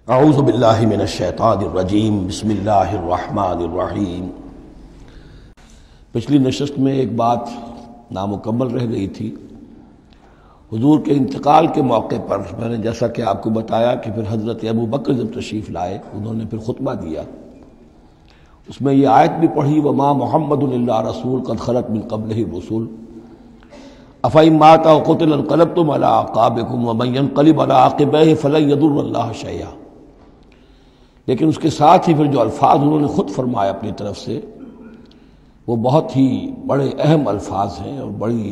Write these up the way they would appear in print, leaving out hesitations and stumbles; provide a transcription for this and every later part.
اعوذ باللہ من الشیطان الرجیم بسم اللہ الرحمن الرحیم۔ پچھلی نشست میں ایک بات نامکمل رہ گئی تھی۔ حضور کے انتقال کے موقع پر میں نے جیسا کہ آپ کو بتایا کہ پھر حضرت ابو بکر جب تشریف لائے انہوں نے پھر خطبہ دیا، اس میں یہ آیت بھی پڑھی وما محمد الا رسول قد خلت من قبلہ الرسل افإن مات أو قتل انقلبتم على أعقابكم ومن ينقلب على عقبيه فلن يضر الله شيئا۔ لیکن اس کے ساتھ ہی پھر جو الفاظ انہوں نے خود فرمایا اپنی طرف سے وہ بہت ہی بڑے اہم الفاظ ہیں اور بڑی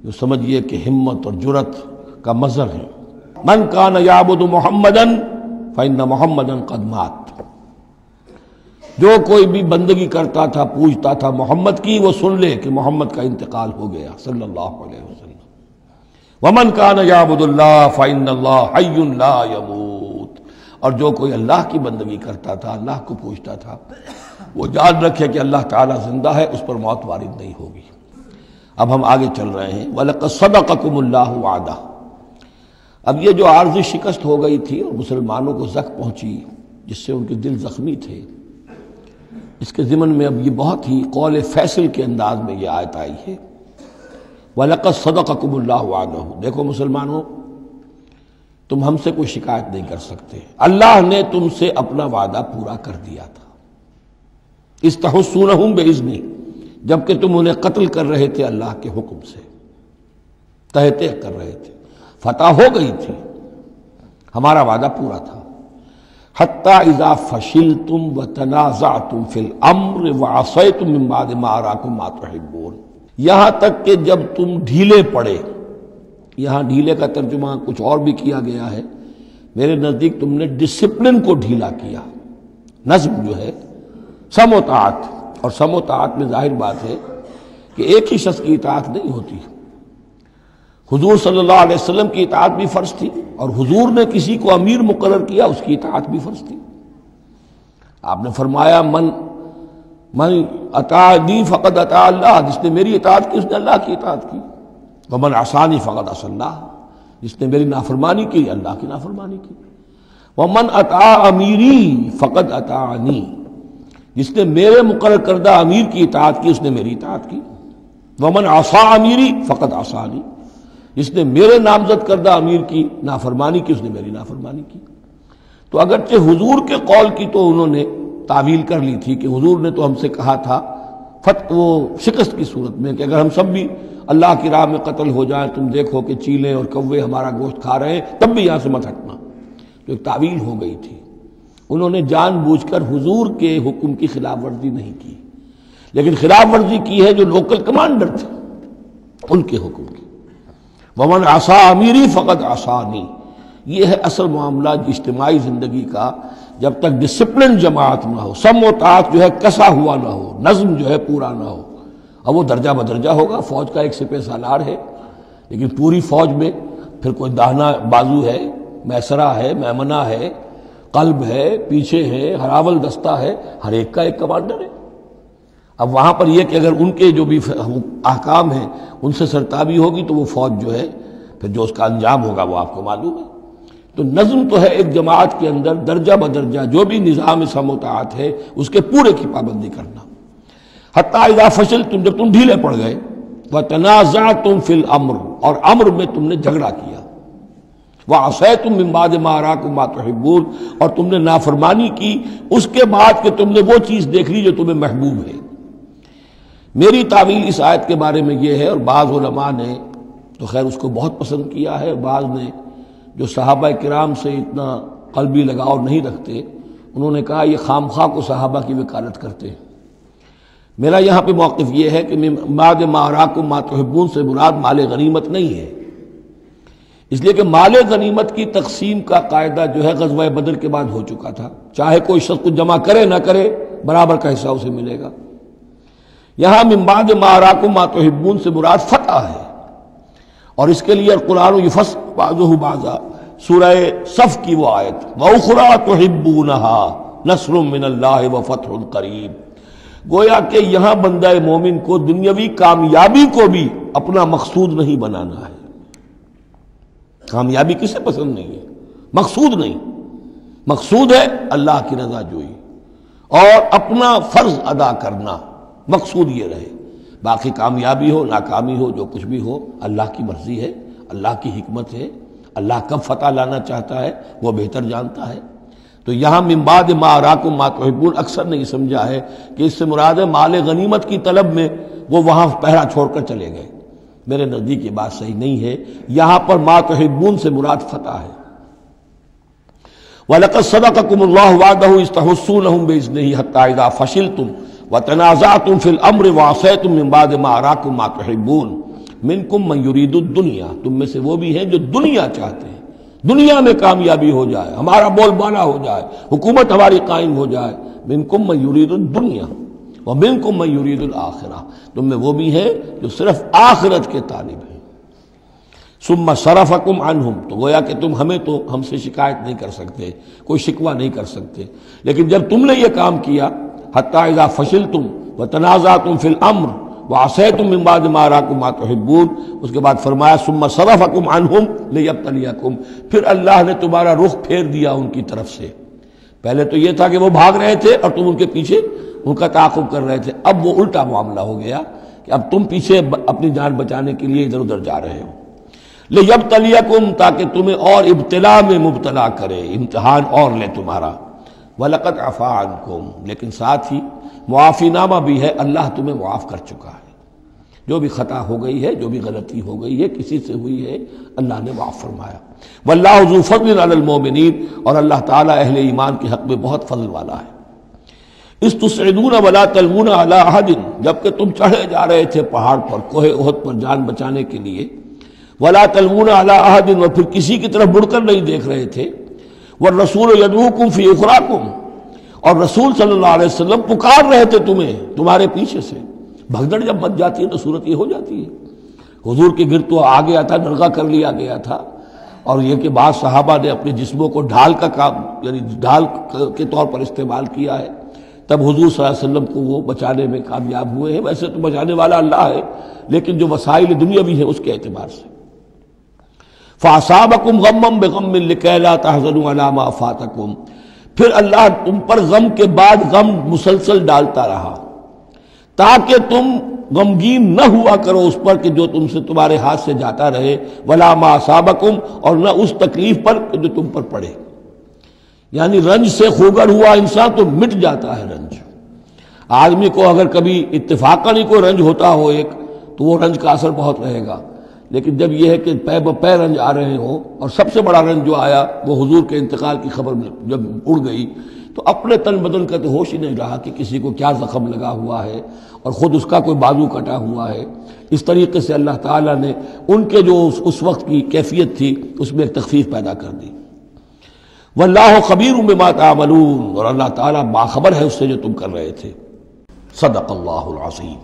جو سمجھیے کہ ہمت اور جرأت کا مظہر ہے۔ من کان یعبد محمدا فإن محمدا قد مات۔ جو کوئی بھی بندگی کرتا تھا پوجتا تھا محمد کی، وہ سن لے کہ محمد کا انتقال ہو گیا صلی اللہ علیہ وسلم۔ ومن کان یعبد اللہ فإن اللہ حی لا یموت۔ اور جو کوئی اللہ کی بندگی کرتا تھا، اللہ کو پوجتا تھا، وہ جان رکھے کہ اللہ تعالیٰ زندہ ہے، اس پر موت وارد نہیں ہوگی۔ اب ہم آگے چل رہے ہیں وَلَقَدْ صَدَقَكُمُ اللَّهُ وَعْدَهُ۔ اب یہ جو عارضی شکست ہو گئی تھی اور مسلمانوں کو زخم پہنچی جس سے ان کے دل زخمی تھے، اس کے ضمن میں اب یہ بہت ہی قول فیصل کے انداز میں یہ آیت آئی ہے وَلَقَدْ صَدَقَكُمُ اللَّهُ وَعْدَهُ۔ دیکھو مسلمانوں، تم ہم سے کوئی شکایت نہیں کر سکتے، اللہ نے تم سے اپنا وعدہ پورا کر دیا تھا۔ استحسونہم بإذنہ، جبکہ تم انہیں قتل کر رہے تھے اللہ کے حکم سے، تہتے کر رہے تھے، فتح ہو گئی تھی، ہمارا وعدہ پورا تھا۔ حتی اذا فشلتم وتنازعتم فی الامر وعصیتم من بعد ما اراکم ما تحبون، یہاں تک کہ جب تم ڈھیلے پڑے، یہاں ڈھیلے کا ترجمہ کچھ اور بھی کیا گیا ہے، میرے نزدیک تم نے ڈسپلن کو ڈھیلا کیا۔ نظم جو ہے سم و طاعت، اور سم و طاعت میں ظاہر بات ہے کہ ایک ہی شخص کی اطاعت نہیں ہوتی۔ حضور صلی اللہ علیہ وسلم کی اطاعت بھی فرض تھی، اور حضور نے کسی کو امیر مقرر کیا اس کی اطاعت بھی فرض تھی۔ آپ نے فرمایا من اطاعنی فقد اطاع اللہ، جس نے میری اطاعت کی اس نے اللہ کی اطاعت کی۔ ومن عصانی فقد عصى اللہ، جس نے میری نافرمانی کی اللہ کی نافرمانی کی۔ ومن اطاع امیری فقد اطاعنی، جس نے میرے مقرر کردہ امیر کی اطاعت کی اس نے میری اطاعت کی۔ ومن عصى امیری فقد عصانی، جس نے میرے نامزد کردہ امیر کی نافرمانی کی اس نے میری نافرمانی کی۔ تو اگرچہ حضور کے قول کی تو انہوں نے تعویل کر لی تھی کہ حضور نے تو ہم سے کہا تھا وہ شکست کی صورت میں کہ اگر ہم سب بھی اللہ کی راہ میں قتل ہو جائیں، تم دیکھو کہ چیلیں اور کوے ہمارا گوشت کھا رہے ہیں، تب بھی یہاں سے مت ہٹنا، تو ایک تعویل ہو گئی تھی۔ انہوں نے جان بوجھ کر حضور کے حکم کی خلاف ورزی نہیں کی، لیکن خلاف ورزی کی ہے جو لوکل کمانڈر تھے ان کے حکم کی۔ ومن عصى امیری فقد عصانی، یہ ہے اصل معاملہ اجتماعی زندگی کا۔ جب تک ڈسپلن جماعت نہ ہو، سم و طاعت جو ہے کسا ہوا نہ ہو، نظم جو ہے پورا نہ ہو، اب وہ درجہ بدرجہ ہوگا۔ فوج کا ایک سپہ سالار ہے، لیکن پوری فوج میں پھر کوئی داہنا بازو ہے، میسرہ ہے، میمنہ ہے، قلب ہے، پیچھے ہے، ہراول دستہ ہے، ہر ایک کا ایک کمانڈر ہے۔ اب وہاں پر یہ کہ اگر ان کے جو بھی احکام ہیں ان سے سرتابی ہوگی تو وہ فوج جو ہے پھر جو اس کا انجام ہوگا وہ آپ کو معلوم ہے۔ تو نظم تو ہے ایک جماعت کے اندر درجہ بدرجہ جو بھی نظام سم و طاعت ہے اس کے پورے کی پابندی کرنا۔ حتی اذا فشلتم، جب تم ڈھیلے پڑ گئے، وتنازعتم فی الامر، اور امر میں تم نے جھگڑا کیا، وعصیتم من بعد ما اراکم ما تحبون، اور تم نے نافرمانی کی اس کے بعد کہ تم نے وہ چیز دیکھ لی جو تمہیں محبوب ہے۔ میری تعویل اس آیت کے بارے میں یہ ہے، اور بعض علماء نے تو خیر اس کو بہت پسند کیا ہے، بعض نے جو صحابہ کرام سے اتنا قلبی لگاؤ نہیں رکھتے انہوں نے کہا یہ خام خواہ کو صحابہ کی وکالت کرتے ہیں۔ میرا یہاں پہ موقف یہ ہے کہ بعد ما اراکم ما تحبون سے مراد مال غنیمت نہیں ہے، اس لیے کہ مال غنیمت کی تقسیم کا قاعدہ جو ہے غزوہ بدر کے بعد ہو چکا تھا، چاہے کوئی شخص کچھ جمع کرے نہ کرے برابر کا حصہ اسے ملے گا۔ یہاں من بعد ما اراکم ما تحبون سے مراد فتح ہے، اور اس کے لیے قرآن یفصل بعضہ بعضا، سورہ صف کی وہ آیت وَأُخْرَىٰ تُحِبُّونَهَا نَصْرٌ مِّنَ اللَّهِ وَفَتْحٌ قَرِیب، گویا کہ یہاں بندہ مومن کو دنیاوی کامیابی کو بھی اپنا مقصود نہیں بنانا ہے۔ کامیابی کسے پسند نہیں ہے؟ مقصود نہیں، مقصود ہے اللہ کی رضا جوئی اور اپنا فرض ادا کرنا، مقصود یہ رہے۔ باقی کامیابی ہو ناکامی ہو جو کچھ بھی ہو اللہ کی مرضی ہے، اللہ کی حکمت ہے، اللہ کب فتح لانا چاہتا ہے وہ بہتر جانتا ہے۔ تو یہاں من بعد ما اراکم ما تحبون اکثر نہیں سمجھا ہے کہ اس سے مراد ہے مال غنیمت کی طلب میں وہ وہاں پہرا چھوڑ کر چلے گئے، میرے نزدیک یہ بات صحیح نہیں ہے۔ یہاں پر ما تحبون سے مراد فتح ہے۔ وَلَقَدْ صَدَقَكُمُ اللَّهُ وَعْدَهُ إِذْ تَحُسُّونَهُم بِإِذْنِهِ حَتَّىٰ إِذَا فَشِلْتُمْ وَتَنَازَعْتُمْ فِي الْأَمْرِ وَعَصَيْتُم مِّن بَعْدِ مَا أَرَاكُم مَّا تُحِبُّونَ مِنكُم مَّن يُرِيدُ الدُّنْيَا، تم میں سے وہ بھی ہیں جو دنیا چاہتے ہیں، دنیا میں کامیابی ہو جائے، ہمارا بول بالا ہو جائے، حکومت ہماری قائم ہو جائے۔ مِنكُم مَّن يُرِيدُ الدُّنْيَا وَمِنكُم مَّن يُرِيدُ الْآخِرَةَ، تم میں وہ بھی ہیں جو صرف آخرت کے طالب ہیں۔ ثم صرفکم عنہم، تو گویا کہ تم ہم سے شکایت نہیں کر سکتے، کوئی شکوہ نہیں کر سکتے، لیکن جب تم نے یہ کام کیا حتی اذا فشلتم وتنازعتم فی الامر وعصیتم من بعد ما اراکم ما تحبون، اس کے بعد فرمایا ثم صرفکم عنہم لیبتلیکم، پھر اللہ نے تمہارا رخ پھیر دیا ان کی طرف سے۔ پہلے تو یہ تھا کہ وہ بھاگ رہے تھے اور تم ان کے پیچھے ان کا تعاقب کر رہے تھے، اب وہ الٹا معاملہ ہو گیا کہ اب تم پیچھے اپنی جان بچانے کے لیے ادھر ادھر جا رہے ہو۔ لیبتلیکم، تاکہ تمہیں اور ابتلا میں مبتلا کرے، امتحان اور لے تمہارا۔ وَلَقَدْ عَفَا عَنْكُمْ، لیکن ساتھ ہی معافی نامہ بھی ہے، اللہ تمہیں معاف کر چکا ہے، جو بھی خطا ہو گئی ہے، جو بھی غلطی ہو گئی ہے، کسی سے ہوئی ہے، اللہ نے معاف فرمایا۔ وَاللَّهُ ذُو فَضْلٍ عَلَى الْمُؤْمِنِينَ، اور اللہ تعالیٰ اہل ایمان کے حق میں بہت فضل والا ہے۔ اِذْ تُصْعِدُونَ وَلَا تَلْوُونَ عَلَىٰ أَحَدٍ، جبکہ تم چڑھے جا رہے تھے پہاڑ پر، کوہ احد پر جان بچانے کے لیے، وَلَا تَلْوُونَ عَلَىٰ أَحَدٍ، اور پھر کسی کی طرف مڑ کر نہیں دیکھ رہے تھے، وَالرَّسُولُ يَدْعُوكُمْ فِي أُخْرَاكُمْ، اور رسول صلی اللہ علیہ وسلم پکار رہے تھے تمہیں تمہارے پیچھے سے۔ بھگدڑ جب مچ جاتی ہے تو صورت یہ ہو جاتی ہے۔ حضور کے گرد تو آ گیا تھا، نرغہ کر لیا گیا تھا، اور یہ کہ بعض صحابہ نے اپنے جسموں کو ڈھال کا کام، یعنی ڈھال کے طور پر استعمال کیا ہے، تب حضور صلی اللہ علیہ وسلم کو وہ بچانے میں کامیاب ہوئے ہیں۔ ویسے تو بچانے والا اللہ ہے، لیکن جو وسائل دنیاوی ہیں اس کے اعتبار سے۔ فَأَصَابَكُمْ غَمًّا بِغَمٍّ لِكَيْ لَا تَحْزَنُوا عَلَىٰ مَا فَاتَكُمْ، پھر اللہ تم پر غم کے بعد غم مسلسل ڈالتا رہا تاکہ تم غمگین نہ ہوا کرو اس پر کہ جو تم سے تمہارے ہاتھ سے جاتا رہے، وَلَا مَا أَصَابَكُمْ، اور نہ اس تکلیف پر جو تم پر پڑے۔ یعنی رنج سے خوگر ہوا انسان تو مٹ جاتا ہے رنج۔ آدمی کو اگر کبھی اتفاقاً ہی کوئی رنج ہوتا ہو ایک تو وہ رنج کا اثر بہت رہے گا، لیکن جب یہ ہے کہ پے بپے رنج آ رہے ہوں، اور سب سے بڑا رنج جو آیا وہ حضور کے انتقال کی خبر جب اڑ گئی تو اپنے تن بدن کا تو ہوش ہی نہیں رہا کہ کسی کو کیا زخم لگا ہوا ہے اور خود اس کا کوئی بازو کٹا ہوا ہے۔ اس طریقے سے اللہ تعالیٰ نے ان کے جو اس وقت کی کیفیت تھی اس میں ایک تخفیف پیدا کر دی۔ واللہ خبیر بما تعملون، اور اللہ تعالیٰ باخبر ہے اس سے جو تم کر رہے تھے۔ صدق اللہ العظیم۔